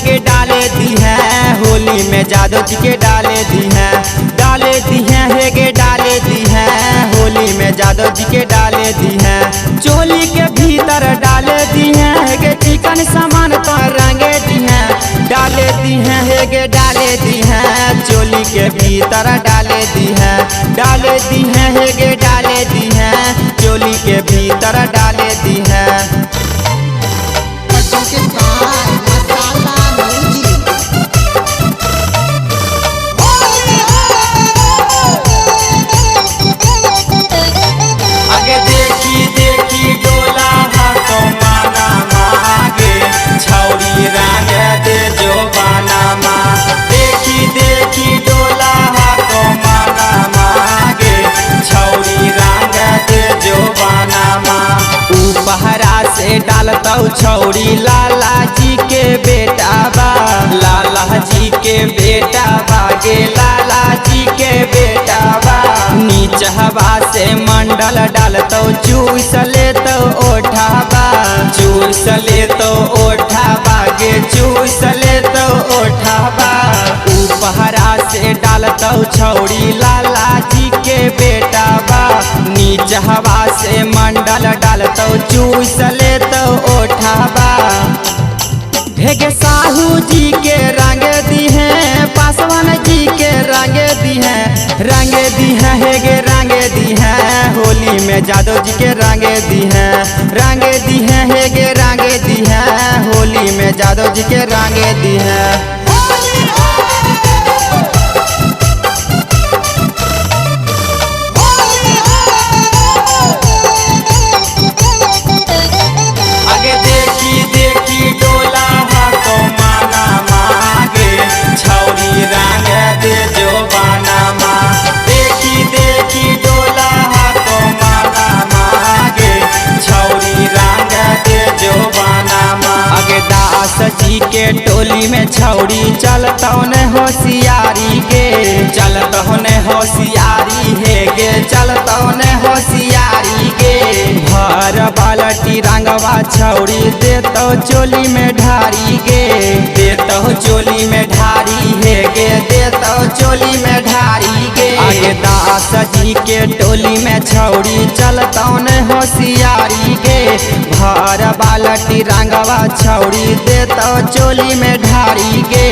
गे डाले दी है, होली में जादव जी के डाले दी है, डाले दी है गे डाले दी है, होली में जादव जी के डाले दी है। चोली के भीतर डाले दी है गे चिकन सामान तो रंगे दी है, डाले दी है गे डाले दी है, चोली के भीतर डाले दी है, डाले दी है गे डाले दी है, चोली के भीतर डाले दी है। आगे देखी देखी डोला हाथो माना मागे, छौरी रंग दे जो बाना मा। देखी देखी डोला हाथो माना मागे, छौरी रंग दे जो बाना मा। उपहरा से डालता छौरी लाला जी के बेटा बा, लाला जी के बेटा बागे, लाला जी के बेटा बा। नीच हवा से मंडल डालतो चूस लेतो ओठाबा, चूस लेतो ओठाबा गे चूस लेतो ओठाबा। उपहरा से डालतो छौरी लाला जी के बेटा बा, नीच हवा से मंडल डालतो चूस लेतो ओठाबा। हेगे साहू जी के रंग दी है, पासवान जी के रंग दी है, रंग दी है हेगे रंग दी है, होली में जादव जी के रंग दी है, रंग दी है हेगे रंग दी है, होली में जादव जी के रंग दी है। आगे देखी देखी डोला हाथो माना मागे, छौरी रंग दे जो बाना मा। देखी देखी डोला हाथो माना मागे, छौरी रंग दे जो बाना मा। आगे दास जी के टोली में छौरी चलतो ने होशियारी गे, चलतो ने होशियारी है गे, चलतो ने होशियारी गे। भर बाल्टी रंगवा छौरी देतो चोली में ढारी गे, देतो चोली में ढारी है गे, देतो चोली में ढारी गे। आगे दास जी के टोली में छौरी चलतो ने होशियारी गे, भर बाल्टी रंगवा छौरी देतो चोली में ढारी गे।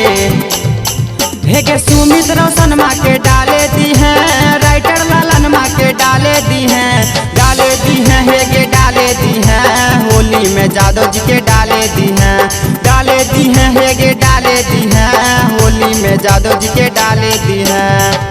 हेगे सुमित रोशन माँ के डाले दी है, राइटर लालन माँ के डाले दी है, डाले दी है हेगे डाले दी है, होली में जादव जी के डाले दी है, डाले दी है हेगे डाले दी है, होली में जादव जी के डाले दी है।